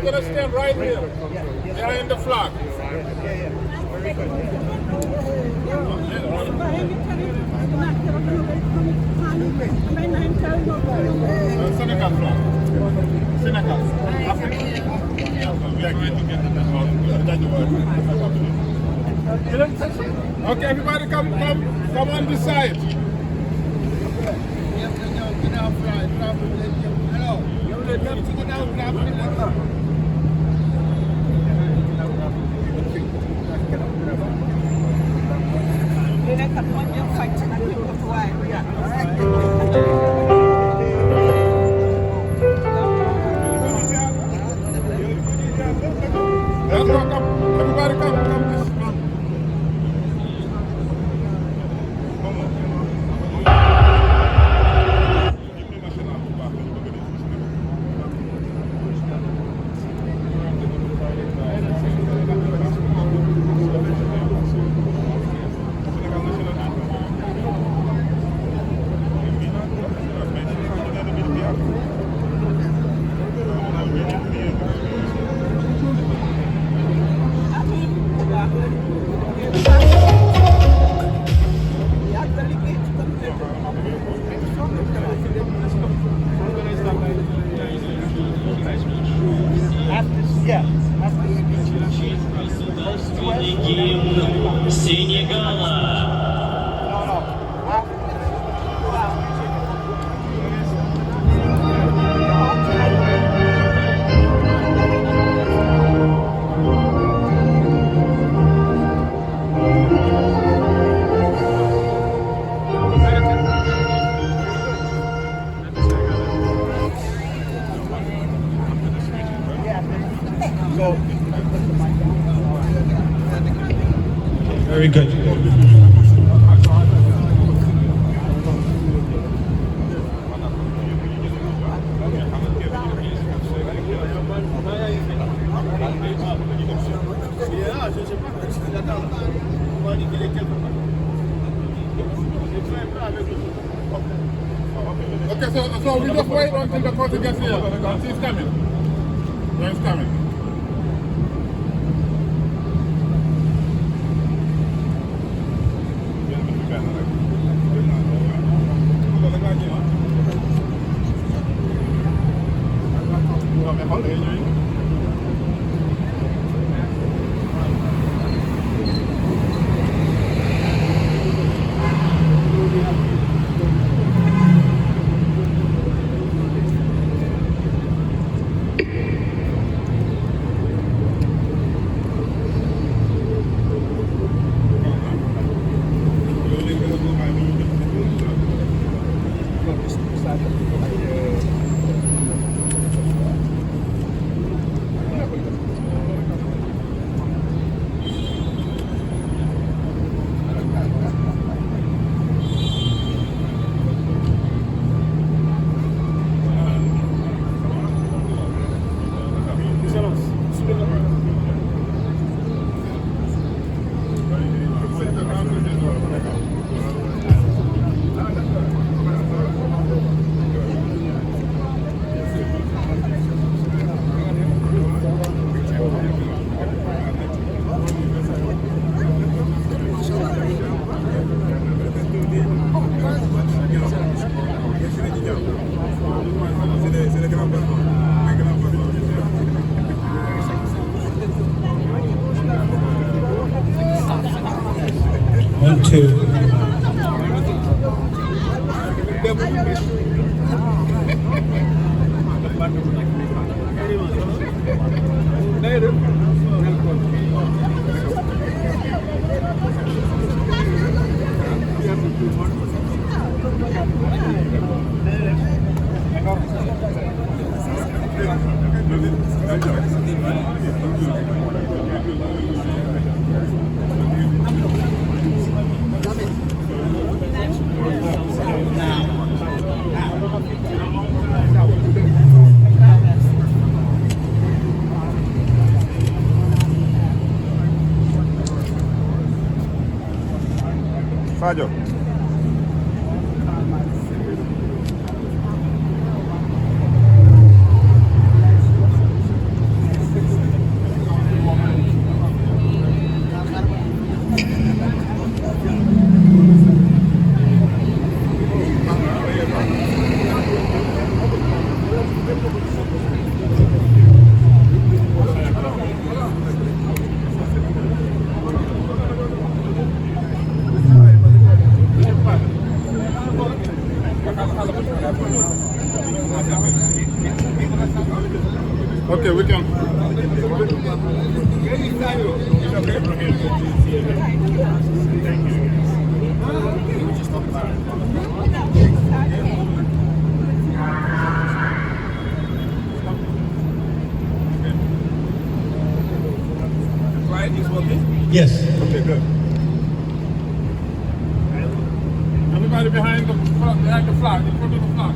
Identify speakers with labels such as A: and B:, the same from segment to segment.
A: We're going to stand right here, behind the flag. Senegal flag. Senegal. Okay, everybody come on this side. Let's go, come. Everybody come this.
B: Сенегала. Very good.
A: Okay, so we just wait until the coach gets here. He's coming. Yeah, he's coming.
B: One, two.
A: Sadio. we can.
C: Right, is working?
B: Yes.
A: Okay, good. Everybody behind the flag, in front of the flag.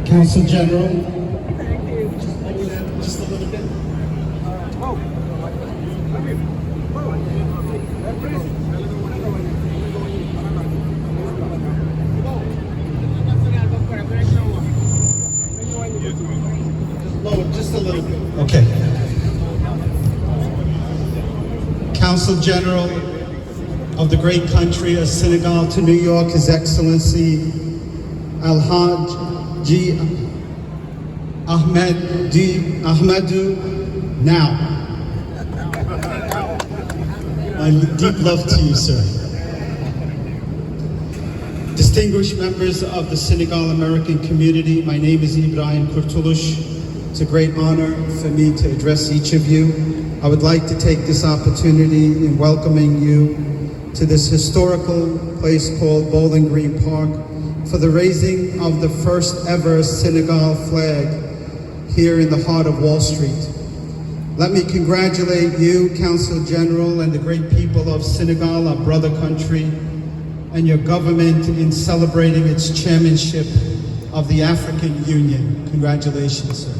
B: Council General.
C: Just a little bit. Lower, just a little bit.
B: Okay. Council General of the great country of Senegal to New York, His Excellency Alhaji Ahmadou now. My deep love to you, sir. Distinguished members of the Senegal American community, my name is Ibrahim Kurtulush. It's a great honor for me to address each of you. I would like to take this opportunity in welcoming you to this historical place called Bowling Green Park for the raising of the first ever Senegal flag here in the heart of Wall Street. Let me congratulate you, Council General, and the great people of Senegal, our brother country, and your government in celebrating its chairmanship of the African Union. Congratulations, sir.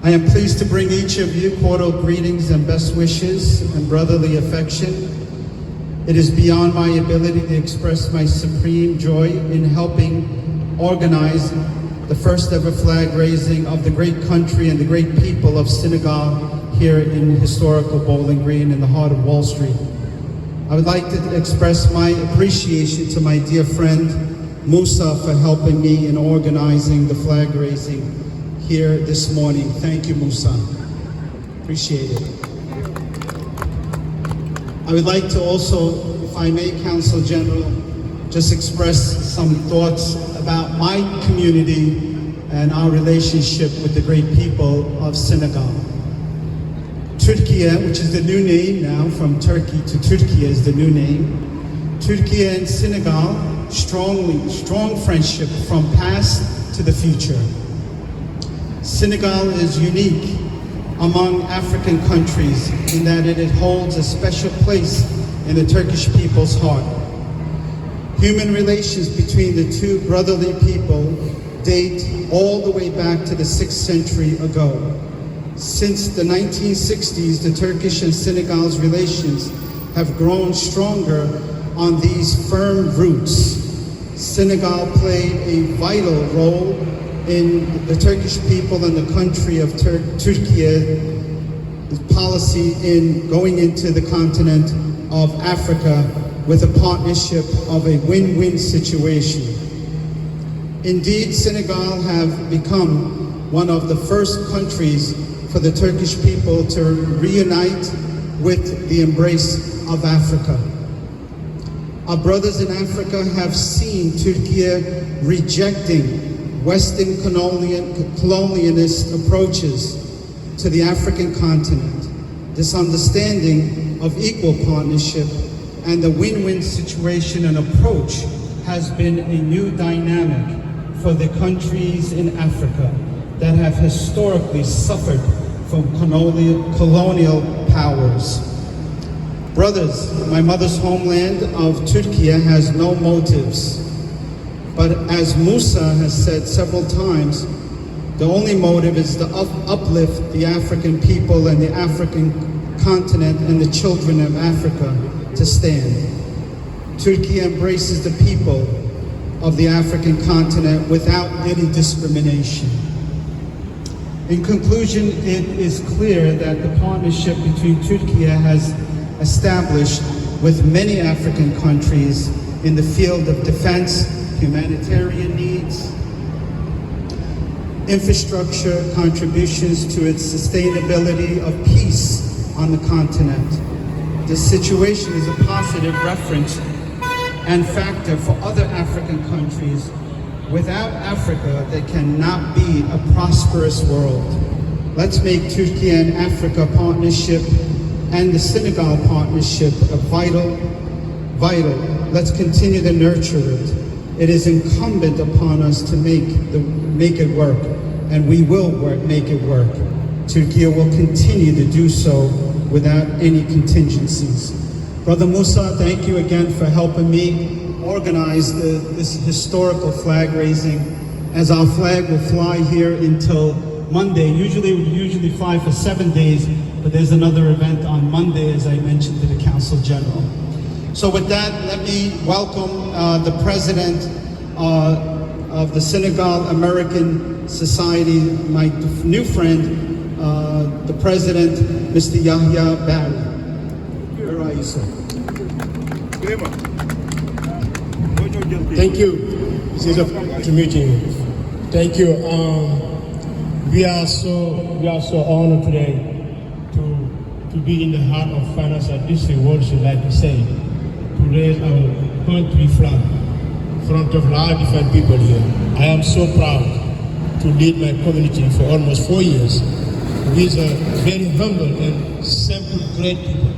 B: I am pleased to bring each of you cordial greetings and best wishes and brotherly affection. It is beyond my ability to express my supreme joy in helping organize the first ever flag raising of the great country and the great people of Senegal here in historical Bowling Green in the heart of Wall Street. I would like to express my appreciation to my dear friend Musa for helping me in organizing the flag raising here this morning. Thank you, Musa. Appreciate it. I would like to also, if I may, Council General, just express some thoughts about my community and our relationship with the great people of Senegal. Turkey, which is the new name now, from Turkey to Turkey is the new name. Turkey and Senegal, strong friendship from past to the future. Senegal is unique among African countries in that it holds a special place in the Turkish people's heart. Human relations between the two brotherly people date all the way back to the 6th century ago. Since the 1960s, the Turkish and Senegal's relations have grown stronger on these firm roots. Senegal played a vital role in the Turkish people and the country of Turkey policy in going into the continent of Africa with a partnership of a win-win situation. Indeed, Senegal have become one of the first countries for the Turkish people to reunite with the embrace of Africa. Our brothers in Africa have seen Turkey rejecting Western colonialist approaches to the African continent. This understanding of equal partnership and the win-win situation and approach has been a new dynamic for the countries in Africa that have historically suffered from colonial powers. Brothers, my mother's homeland of Turkey has no motives. But as Musa has said several times, the only motive is to uplift the African people and the African continent and the children of Africa to stand. Turkey embraces the people of the African continent without any discrimination. In conclusion, it is clear that the partnership between Turkey has established with many African countries in the field of defense, humanitarian needs, infrastructure, contributions to its sustainability of peace on the continent. This situation is a positive reference and factor for other African countries. Without Africa, there cannot be a prosperous world. Let's make Turkey and Africa partnership and the Senegal partnership a vital. Let's continue to nurture it. It is incumbent upon us to make it work, and we will make it work. Turkey will continue to do so without any contingencies. Brother Musa, thank you again for helping me organize this historical flag raising, as our flag will fly here until Monday. Usually fly for 7 days, but there's another event on Monday, as I mentioned to the Council General. So with that, let me welcome the President of the Senegal American Society, my new friend, the President, Mr. Yahya Barry. Where are you, sir?
D: Thank you. This is a pleasure to meet you. Thank you. We are so honored today to be in the heart of financial district worship, like you say, to raise our country flag in front of large different people here. I am so proud to lead my community for almost 4 years with a very humble and simple, great people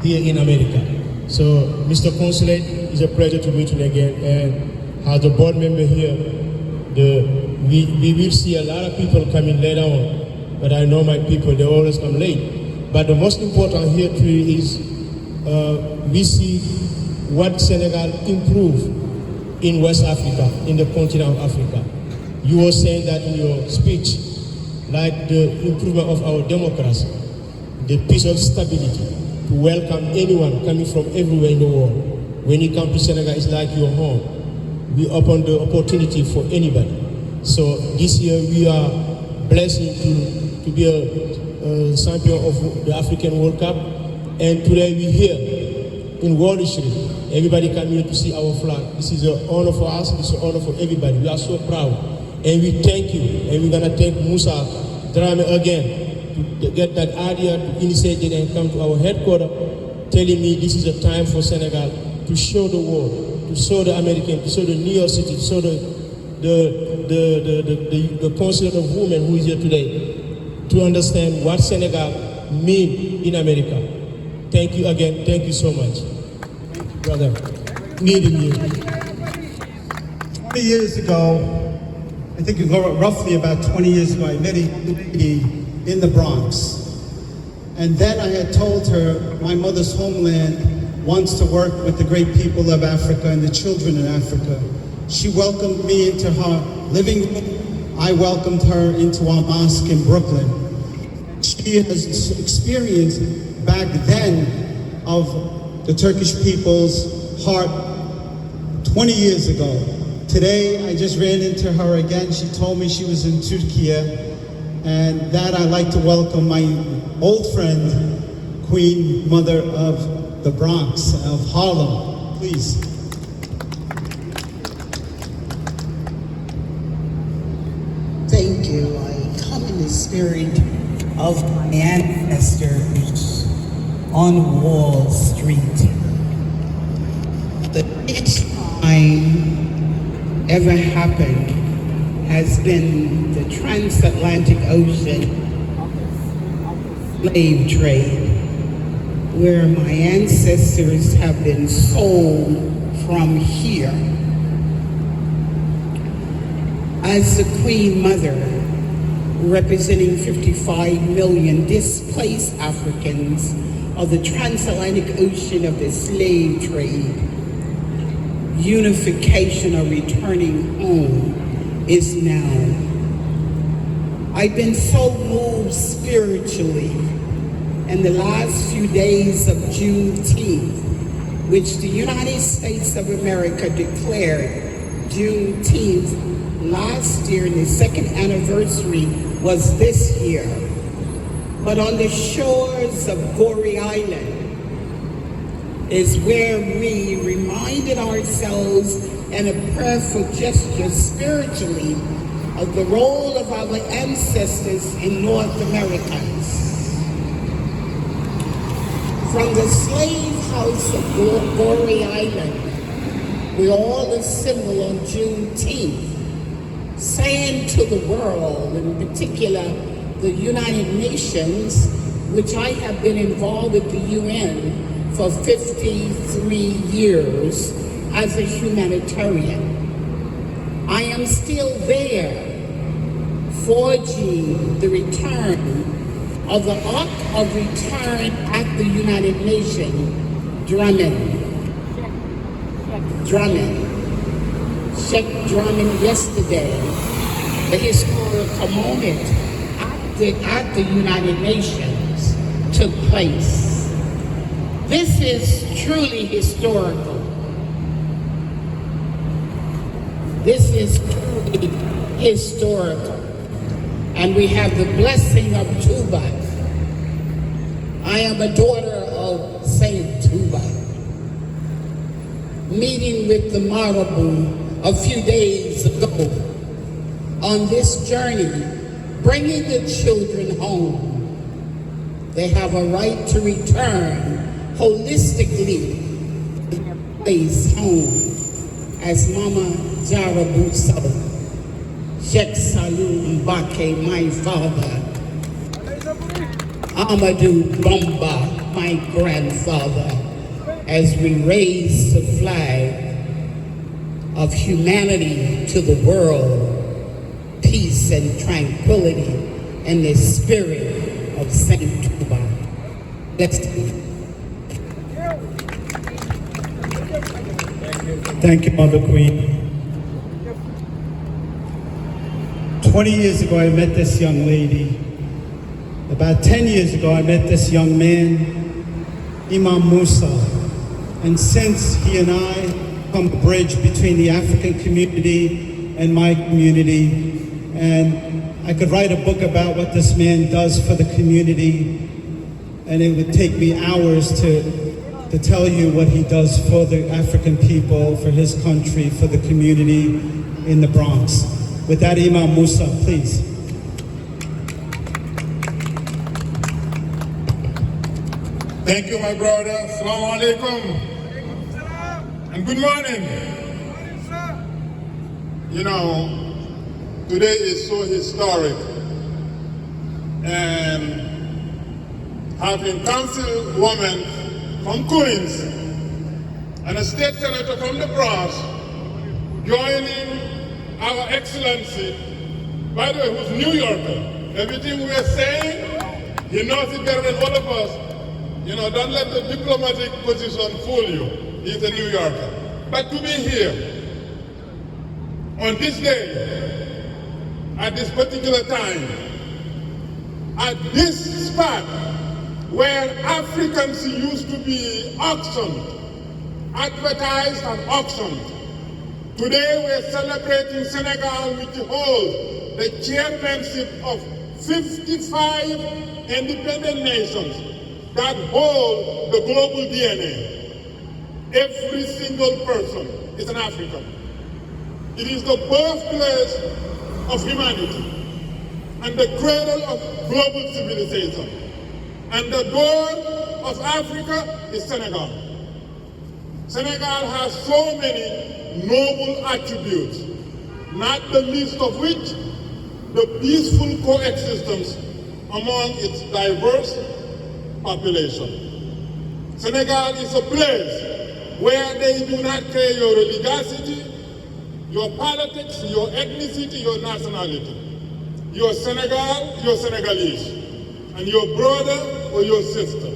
D: here in America. So, Mr. Consulate, it's a pleasure to meet you again. And as a board member here, we will see a lot of people coming later on, but I know my people, they always come late. But the most important here too is we see what Senegal improved in West Africa, in the continent of Africa. You were saying that in your speech, like the improvement of our democracy, the peace of stability, to welcome anyone coming from everywhere in the world. When you come to Senegal, it's like your home. We open the opportunity for anybody. So this year we are blessed to be a champion of the African World Cup. And today we're here in World History. Everybody come here to see our flag. This is an honor for us. This is an honor for everybody. We are so proud. And we thank you. And we're going to thank Musa Drame again to get that idea, to initiate it and come to our headquarters, telling me this is a time for Senegal to show the world, to show the American, to show the New York City, to show the consulate of women who is here today, to understand what Senegal means in America. Thank you again. Thank you so much. Thank you, brother. Meeting you.
B: 20 years ago, I think roughly about 20 years ago, I met a lady in the Bronx. And then I had told her my mother's homeland wants to work with the great people of Africa and the children in Africa. She welcomed me into her living room. I welcomed her into our mosque in Brooklyn. She has experience back then of the Turkish people's heart 20 years ago. Today, I just ran into her again. She told me she was in Turkey. And that I'd like to welcome my old friend, Queen Mother of the Bronx, of Harlem, please.
E: Thank you. I come in the spirit of my ancestors on Wall Street. The next time ever happened has been the transatlantic ocean slave trade, where my ancestors have been sold from here. As the Queen Mother, representing 55 million displaced Africans of the transatlantic ocean of the slave trade, unification or returning home is now. I've been so moved spiritually in the last few days of Juneteenth, which the United States of America declared Juneteenth last year in the second anniversary was this year, but on the shores of Goree Island is where we reminded ourselves in a prayerful gesture spiritually of the role of our ancestors in North America. From the slave house of Broadway Island, we all assemble on Juneteenth, saying to the world, in particular the United Nations, which I have been involved with the UN for 53 years as a humanitarian. I am still there, forging the return of the Ark of Return at the United Nations, drumming, check drumming yesterday, the historical moment at the United Nations took place. This is truly historical. This is truly historical. And we have the blessing of Tuba. I am a daughter of Saint Tuba. Meeting with the Marabu a few days ago on this journey, bringing the children home. They have a right to return holistically to their place home. As Mama Jara Buso, Sheikh Salou Mbake, my father, Amadou Bamba, my grandfather, as we raise the flag of humanity to the world, peace and tranquility in the spirit of Saint Tuba. Let's
B: Thank you, Mother Queen. 20 years ago, I met this young lady. About 10 years ago, I met this young man, Imam Musa. And since he and I become a bridge between the African community and my community, and I could write a book about what this man does for the community, and it would take me hours to tell you what he does for the African people, for his country, for the community in the Bronx. With that, Imam Musa, please.
A: Thank you, my brother. Assalamu alaikum. And good morning. You know, today is so historic. And having councilwoman from Queens and a state senator from the Bronx joining our excellency, by the way, who's New Yorker. Everything we're saying, he knows it better than all of us. You know, don't let the diplomatic position fool you. He's a New Yorker. But to be here on this day, at this particular time, at this spot where Africans used to be auctioned, advertised and auctioned. Today we're celebrating Senegal, which holds the chairmanship of 55 independent nations that hold the global DNA. Every single person is an African. It is the birthplace of humanity and the cradle of global civilization. And the door of Africa is Senegal. Senegal has so many noble attributes, not the least of which the peaceful coexistence among its diverse population. Senegal is a place where they do not care your religiosity, your politics, your ethnicity, your nationality. You're Senegal, you're Senegalese, and your brother or your sister.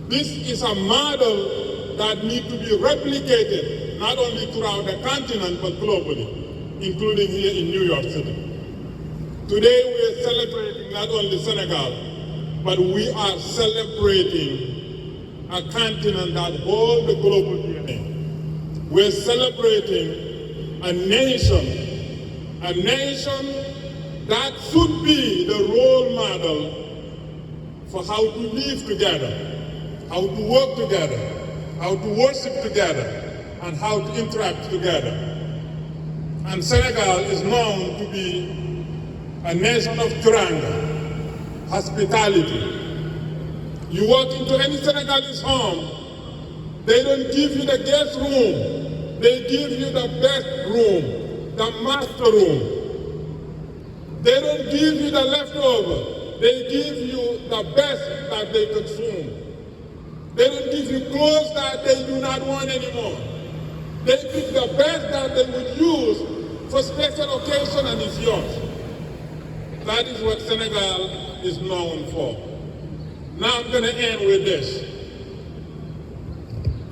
A: This is a model that needs to be replicated not only throughout the continent but globally, including here in New York City. Today we are celebrating not only Senegal, but we are celebrating a continent that holds the global DNA. We're celebrating a nation That should be the role model for how to live together, how to work together, how to worship together, and how to interact together. And Senegal is known to be a nation of teranga, hospitality. You walk into any Senegalese home, they don't give you the guest room, they give you the best room, the master room. They don't give you the leftover, they give you the best that they consume. They don't give you clothes that they do not want anymore. They pick the best that they would use for special occasion and it's yours. That is what Senegal is known for. Now I'm going to end with this.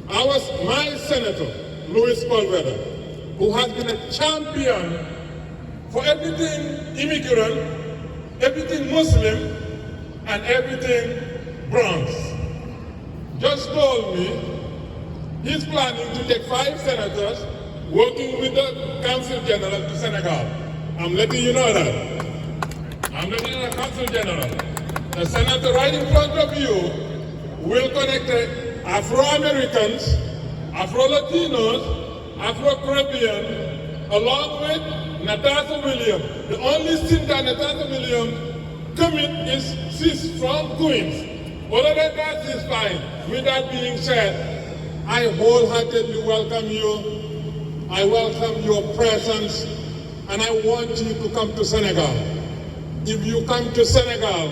A: My senator, Louis Colveda, who has been a champion for everything immigrant, everything Muslim, and everything Bronx, just told me he's planning to take 5 senators working with the Council General to Senegal. I'm letting you know that. I'm letting you know the Council General. The senator right in front of you will connect Afro-Americans, Afro-Latinos, Afro-Caribbean, along with Natasha Williams. The only thing that Natasha Williams commit is she's from Queens. Other than that, she's fine. With that being said, I wholeheartedly welcome you. I welcome your presence, and I want you to come to Senegal. If you come to Senegal,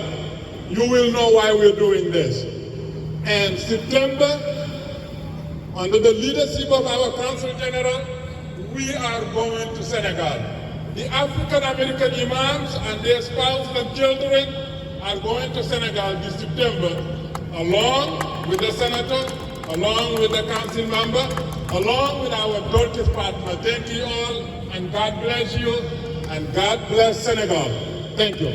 A: you will know why we're doing this. And September, under the leadership of our Council General, we are going to Senegal. The African American imams and their spouses and children are going to Senegal this September, along with the senator, along with the council member, along with our Turkish partner. Thank you all, and God bless you, and God bless Senegal. Thank you.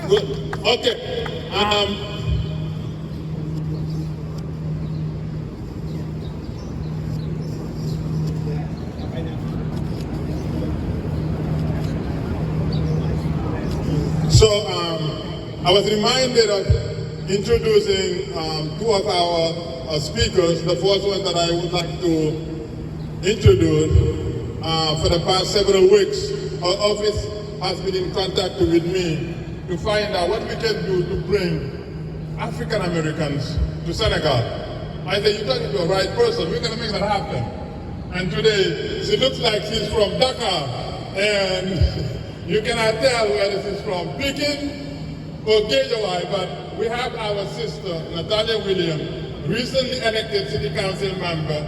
A: Good. Okay. I was reminded of introducing 2 of our speakers. The first one that I would like to introduce for the past several weeks, our office has been in contact with me to find out what we can do to bring African Americans to Senegal. I said, you're talking to the right person, we're going to make that happen. And today, she looks like she's from Dakar, and you cannot tell whether she's from Peking or Gejawai, but we have our sister, Natalia Williams, recently elected City Council member,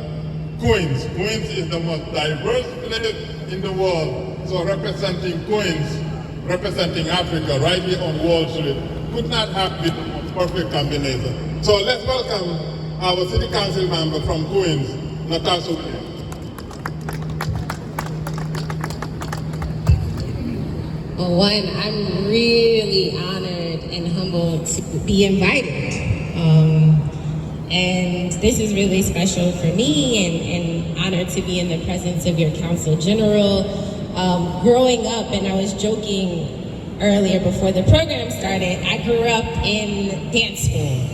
A: Queens. Queens is the most diverse place in the world, so representing Queens, representing Africa right here on Wall Street, could not have been the most perfect combination. So let's welcome our City Council member from Queens, Natasha Williams.
F: Well, one, I'm really honored and humbled to be invited. And this is really special for me, and honored to be in the presence of your Council General. Growing up, and I was joking earlier before the program started, I grew up in dance school.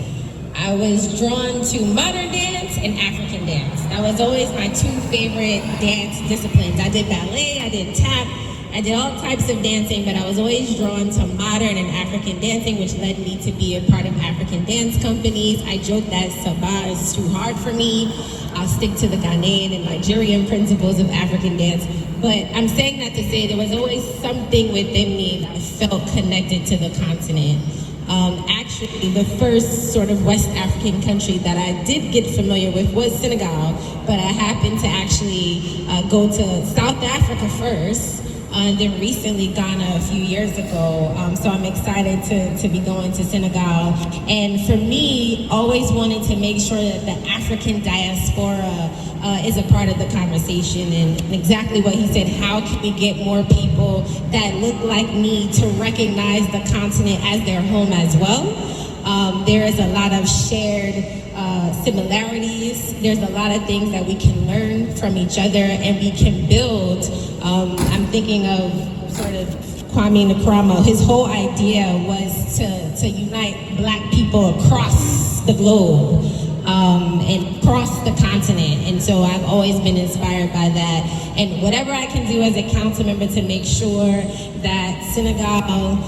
F: I was drawn to modern dance and African dance. That was always my 2 favorite dance disciplines. I did ballet, I did tap, I did all types of dancing, but I was always drawn to modern and African dancing, which led me to be a part of African dance companies. I joke that Sabah is too hard for me. I'll stick to the Ghanaian and Nigerian principles of African dance. But I'm saying that to say there was always something within me that felt connected to the continent. Actually, the first sort of West African country that I did get familiar with was Senegal, but I happened to actually go to South Africa first, and then recently Ghana a few years ago. So I'm excited to be going to Senegal. And for me, always wanted to make sure that the African diaspora is a part of the conversation, and exactly what he said, how can we get more people that look like me to recognize the continent as their home as well? There is a lot of shared similarities. There's a lot of things that we can learn from each other and we can build. I'm thinking of sort of Kwame Nkrumah. His whole idea was to unite Black people across the globe and across the continent. And so I've always been inspired by that. And whatever I can do as a council member to make sure that Senegal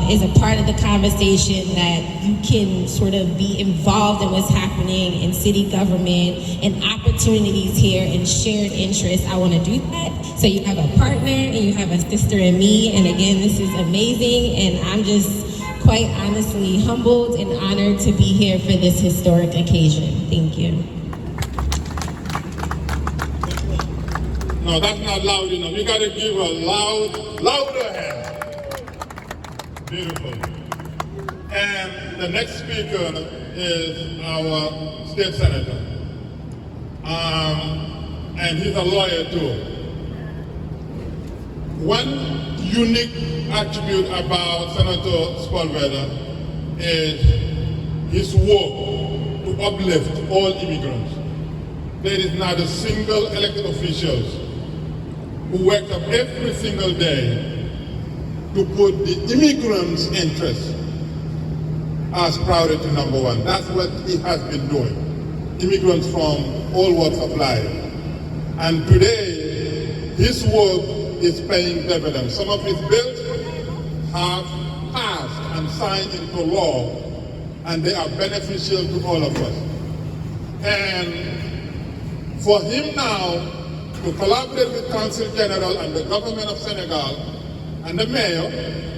F: is a part of the conversation, that you can sort of be involved in what's happening in city government and opportunities here and shared interests, I want to do that. So you have a partner and you have a sister in me. And again, this is amazing. And I'm just quite honestly humbled and honored to be here for this historic occasion. Thank you.
A: No, that's not loud enough. You got to give a louder hand. Beautiful. And the next speaker is our state senator. And he's a lawyer too. One unique attribute about Senator Sepulveda is his work to uplift all immigrants. There is not a single elected official who wakes up every single day to put the immigrants' interests as priority number one. That's what he has been doing. Immigrants from all walks of life. And today, his work is paying dividends. Some of his bills have passed and signed into law, and they are beneficial to all of us. And for him now to collaborate with Council General and the government of Senegal and the mayor,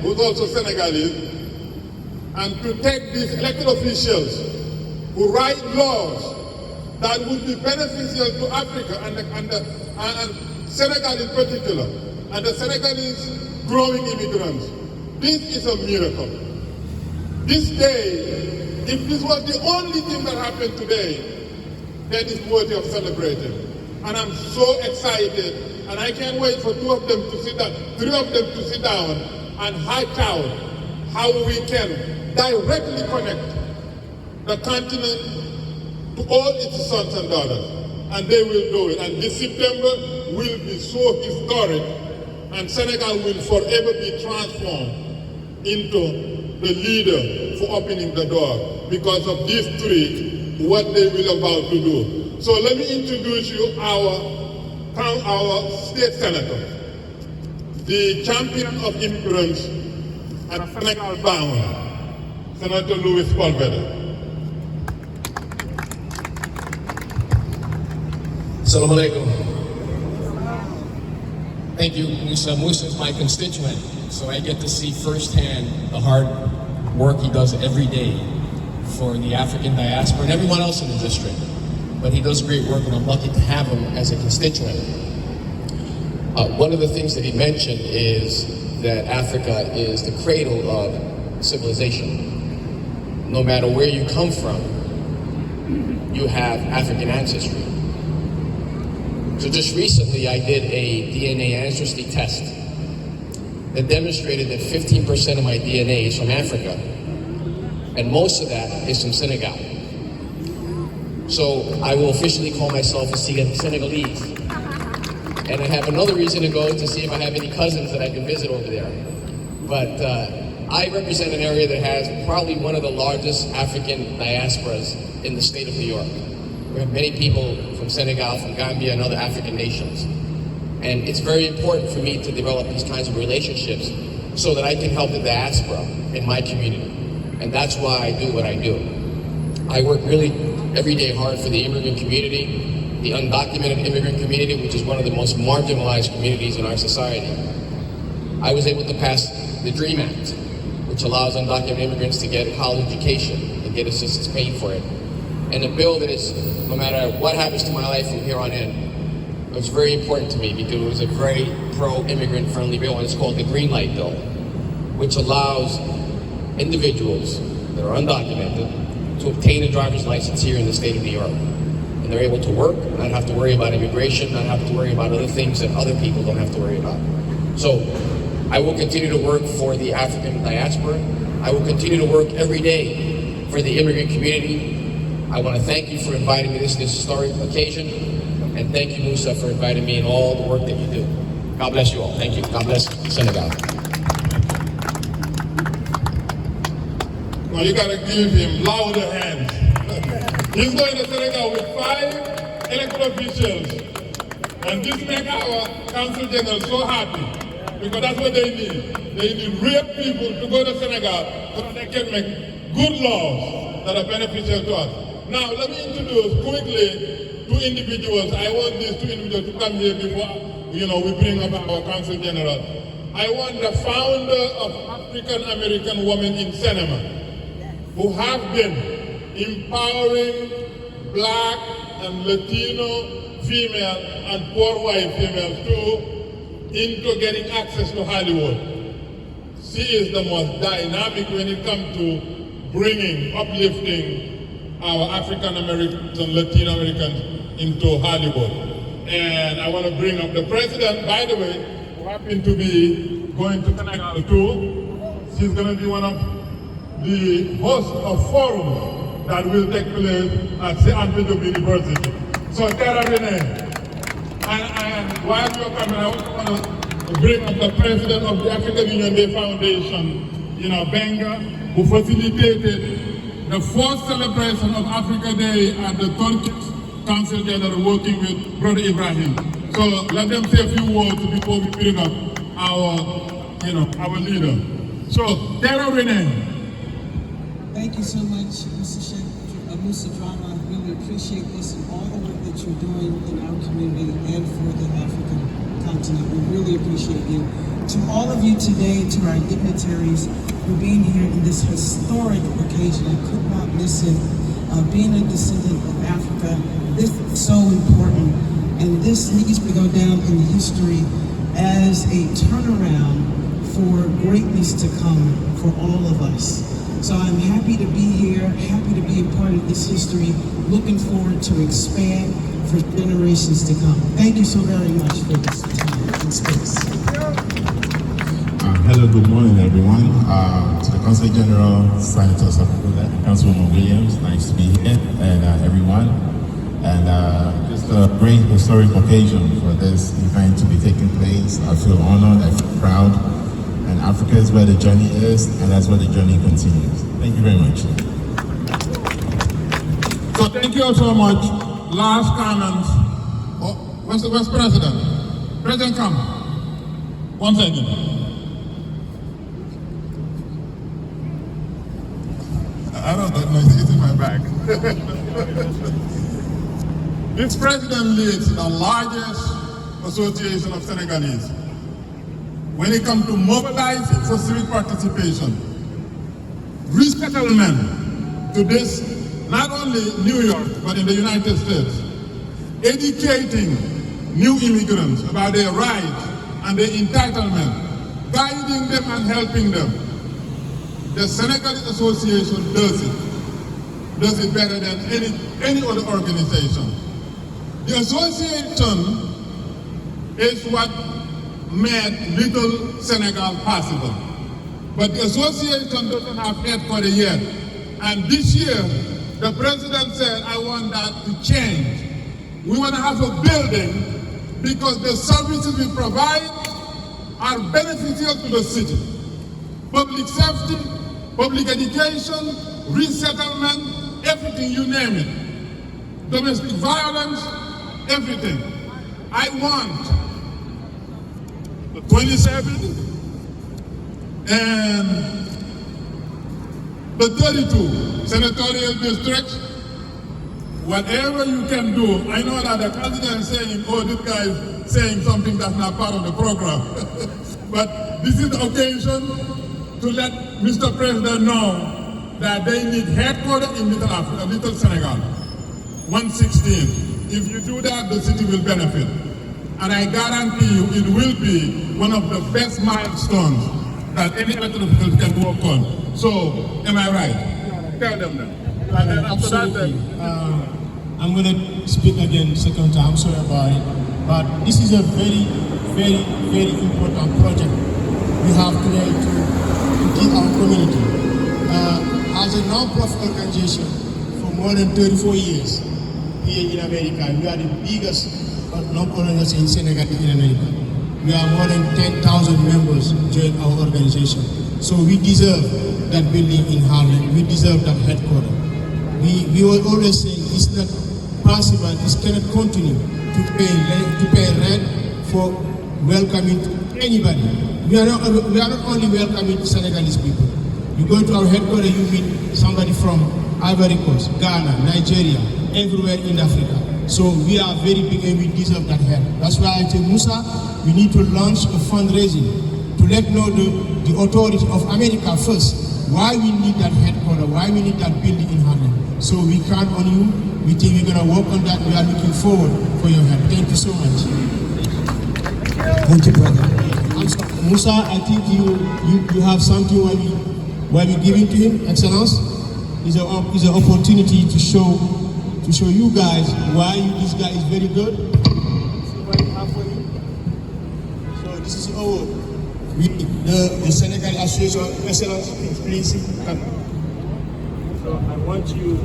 A: who's also Senegalese, and to take these elected officials who write laws that would be beneficial to Africa and Senegal in particular, and the Senegalese growing immigrants. This is a miracle. This day, if this was the only thing that happened today, then it's worthy of celebrating. And I'm so excited, and I can't wait for three of them to sit down and hatch out how we can directly connect the continent to all its sons and daughters. And they will do it. And this September will be so historic, and Senegal will forever be transformed into the leader for opening the door because of these three, what they will about to do. So let me introduce you our state senator, the champion of immigrants and Senegal bound, Senator Louis Sepulveda.
G: Assalamu alaikum. Thank you, Musa. Musa is my constituent, so I get to see firsthand the hard work he does every day for the African diaspora and everyone else in the district. But he does great work, and I'm lucky to have him as a constituent. One of the things that he mentioned is that Africa is the cradle of civilization. No matter where you come from, you have African ancestry. So just recently, I did a DNA ancestry test that demonstrated that 15% of my DNA is from Africa, and most of that is from Senegal. So I will officially call myself a Senegalese. And I have another reason to go to see if I have any cousins that I can visit over there. But I represent an area that has probably one of the largest African diasporas in the state of New York. We have many people from Senegal, from Gambia, and other African nations. And it's very important for me to develop these kinds of relationships so that I can help the diaspora in my community. And that's why I do what I do. I work really every day hard for the immigrant community, the undocumented immigrant community, which is one of the most marginalized communities in our society. I was able to pass the DREAM Act, which allows undocumented immigrants to get a college education and get assistance paid for it. And a bill that is, no matter what happens to my life from here on in, it was very important to me because it was a very pro-immigrant friendly bill, and it's called the Green Light Bill, which allows individuals that are undocumented to obtain a driver's license here in the state of New York. And they're able to work, not have to worry about immigration, not have to worry about other things that other people don't have to worry about. So I will continue to work for the African diaspora. I will continue to work every day for the immigrant community. I want to thank you for inviting me to this historic occasion, and thank you, Musa, for inviting me and all the work that you do. God bless you all. Thank you. God bless Senegal.
A: Well, you gotta give him louder hands. He's going to Senegal with 5 elected officials, and this makes our Council General so happy, because that's what they need. They need real people to go to Senegal so that they can make good laws that are beneficial to us. Now, let me introduce quickly 2 individuals. I want these 2 individuals to come here before, we bring up our Council General. I want the founder of African American Women in Cinema, who have been empowering Black and Latino female and poor white females too into getting access to Hollywood. She is the most dynamic when it comes to uplifting our African Americans and Latino Americans into Hollywood. And I want to bring up the president, by the way, who happened to be going to Senegal too. She's going to be one of the hosts of forums that will take place at St. Andrews University. So, Tara Renee, and while you're coming, I also want to bring up the president of the African Union Day Foundation, Benga, who facilitated the 4th celebration of Africa Day at the Turkish Council General, working with Brother Ibrahim. So let them say a few words before we bring up our leader. So, Tara Renee.
H: Thank you so much, Musa Drama. I really appreciate this and all the work that you're doing in our community and for the African continent. We really appreciate you. To all of you today, to our dignitaries, for being here in this historic occasion, I could not miss it. Being a descendant of Africa, this is so important, and this needs to go down in history as a turnaround for greatness to come for all of us. So I'm happy to be here, happy to be a part of this history, looking forward to expand for generations to come. Thank you so very much for this time and space.
I: Hello, good morning, everyone. To the Consul General, Senator Safakuda, Councilwoman Williams, nice to be here, and everyone. And just a great historic occasion for this event to be taking place. I feel honored, I feel proud. And Africa is where the journey is, and that's where the journey continues. Thank you very much.
A: So thank you all so much. Last comments. Oh, where's the Vice President? President, come. 1 second. I don't know, it's in my bag. This president leads the largest association of Senegalese. When it comes to mobilizing for civic participation, resettlement to this, not only New York, but in the United States, educating new immigrants about their rights and their entitlement, guiding them and helping them. The Senegalese Association does it better than any other organization. The association is what made Little Senegal possible. But the association doesn't have headquarters yet. And this year, the president said, I want that to change. We want to have a building because the services we provide are beneficial to the city. Public safety, public education, resettlement, everything, you name it. Domestic violence, everything. I want the 27 and the 32 senatorial districts. Whatever you can do. I know that the president is saying, oh, this guy is saying something that's not part of the program. But this is the occasion to let Mr. President know that they need headquarters in Little Africa, Little Senegal, 116. If you do that, the city will benefit. And I guarantee you it will be one of the best milestones that any elected official can work on. So, am I right? Tell them that. And then after that,
D: I'm going to speak again second time, sorry about it. But this is a very, very, very important project we have today to give our community. As a non-profit organization, for more than 34 years here in America. We are the biggest non-organization in Senegal in America. We are more than 10,000 members join our organization. So we deserve that building in Harlem. We deserve that headquarters. We were always saying it's not possible, it cannot continue to pay rent for welcoming anybody. We are not only welcoming Senegalese people. You go to our headquarters, you meet somebody from Ivory Coast, Ghana, Nigeria, everywhere in Africa. So we are very big and we deserve that help. That's why I tell Musa, we need to launch a fundraising to let know the authorities of America first why we need that headquarters, why we need that building in Harlem. So we count on you. We think we're going to work on that. We are looking forward for your help. Thank you so much.
B: Thank you, brother.
D: Musa, I think you have something while we giving to him, Excellence. It's an opportunity to show you guys why this guy is very good. See what we have for you. So this is the Senegal Association. Excellence, please come. So I want you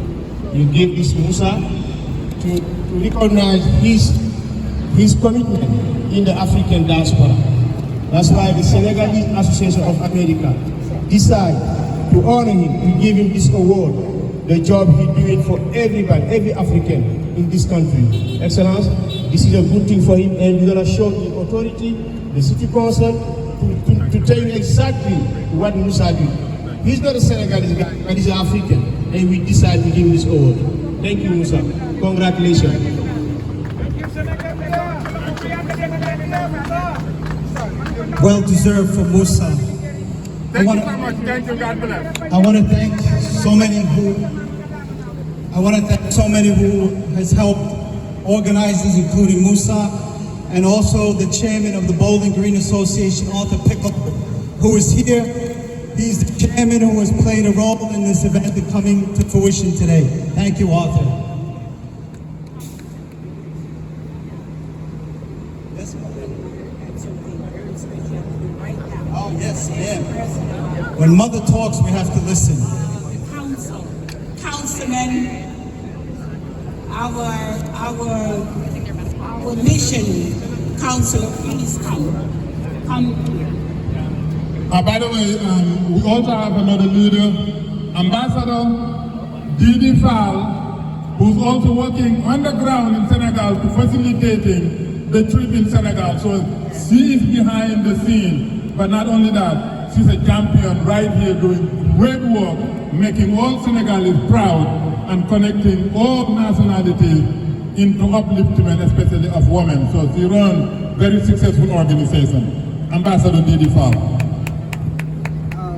D: give this Musa to recognize his commitment in the African diaspora. That's why the Senegalese Association of America decided to honor him, to give him this award, the job he's doing for everybody, every African in this country. Excellence, this is a good thing for him, and we're going to show the authority, the city council, to tell you exactly what Musa did. He's not a Senegalese guy, but he's an African, and we decided to give him this award. Thank you, Musa. Congratulations.
B: Well deserved for Musa.
A: Thank you so much. Thank you. God bless.
B: I want to thank so many who has helped organizers, including Musa, and also the chairman of the Bowling Green Association, Arthur Pickle, who is here. He's the chairman who has played a role in this event coming to fruition today. Thank you, Arthur. Oh, yes, yeah. When mother talks, we have to listen.
E: Councilman, our mission, Councilor, please come here.
A: By the way, we also have another leader, Ambassador Didi Fall, who's also working on the ground in Senegal to facilitating the trip in Senegal. So she is behind the scene, but not only that, she's a champion right here doing great work, making all Senegalese proud and connecting all nationalities into upliftment, especially of women. So she runs very successful organization. Ambassador Didi Fall.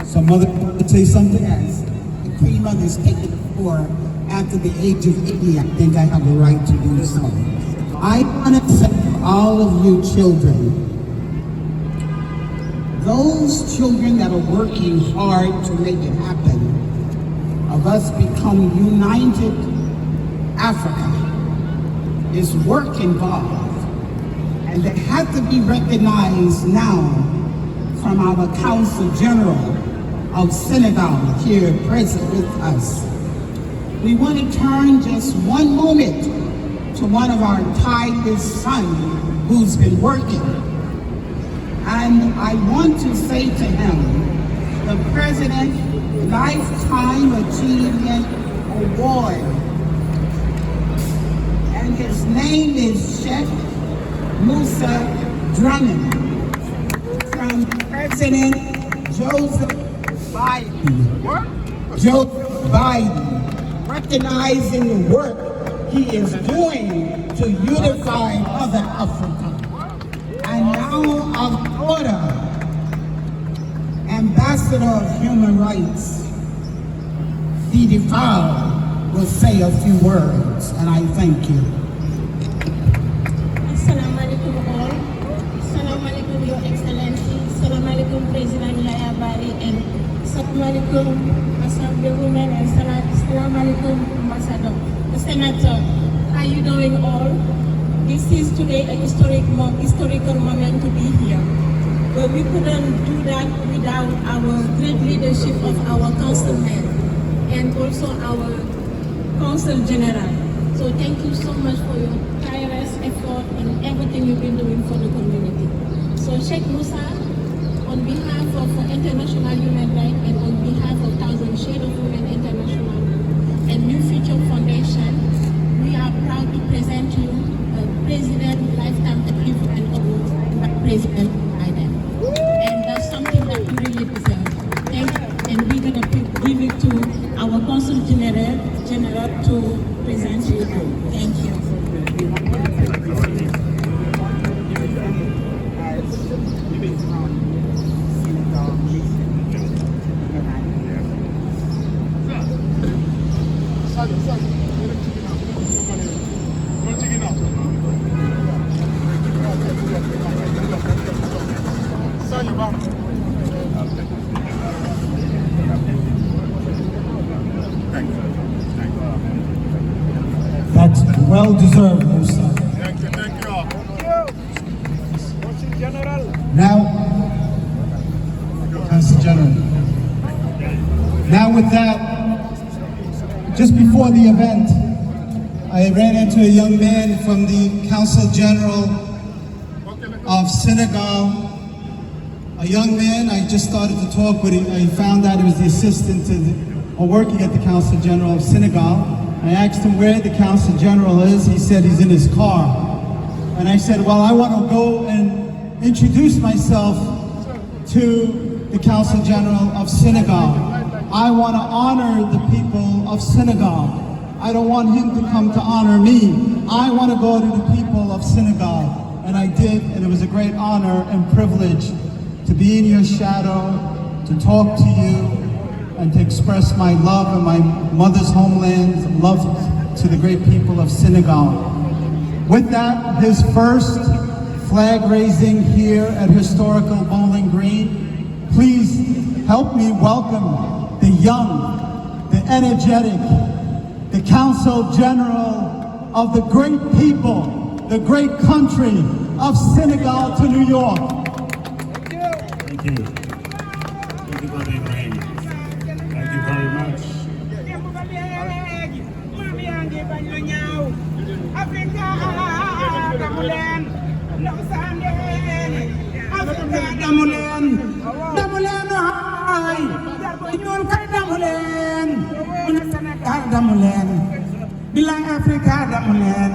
B: Some mother want to say something?
E: Yes, the Queen Mother is taking the floor after the age of 80. I think I have a right to do so. I want to say to all of you children, those children that are working hard to make it happen, of us become united Africa, is work involved, and they have to be recognized now from our Council General of Senegal here present with us. We want to turn just one moment to one of our tireless sons who's been working. And I want to say to him, the President Lifetime Achievement Award. And his name is Chef Musa Drummond from President Joseph Biden. Joseph Biden, recognizing the work he is doing to unify other Africa. And now our daughter, Ambassador of Human Rights, Didi Fall, will say a few words, and I thank you.
F: Assalamu alaikum all. Assalamu alaikum, Your Excellency. Assalamu alaikum, President Yaya Bari, and assalamu alaikum, Assemblywoman, and assalamu alaikum, Ambassador. Senator, how are you doing all? This is today a historical moment to be here. But we couldn't do that without our great leadership of our councilmen and also our
J: Council General. So thank you so much for your tireless effort and everything you've been doing for the community. So Sheikh Musa, on behalf of International Human Rights and on behalf of Thousand Shades of Women International and New Future Foundation, we are proud to present you a President Lifetime Achievement Award by President Biden. And that's something that you really deserve. Thank you. And we're going to give it to our Consul General to present you. Thank you.
B: That's well deserved, Musa.
A: Thank you, thank you all.
B: Now, Council General. Now with that, just before the event, I ran into a young man from the Council General of Senegal. A young man, I just started to talk with him. I found out he was the assistant or working at the Council General of Senegal. I asked him where the Council General is. He said he's in his car. And I said, well, I want to go and introduce myself to the Council General of Senegal. I want to honor the people of Senegal. I don't want him to come to honor me. I want to go to the people of Senegal. And I did, and it was a great honor and privilege to be in your shadow, to talk to you, and to express my love and my mother's homeland, love to the great people of Senegal. With that, his first flag raising here at historical Bowling Green. Please help me welcome the young, the energetic, the Council General of the great people, the great country of Senegal to New York.
D: Thank you. Thank you, Brother Ibrahim. Thank you very much.
E: Bilang Afrika damulen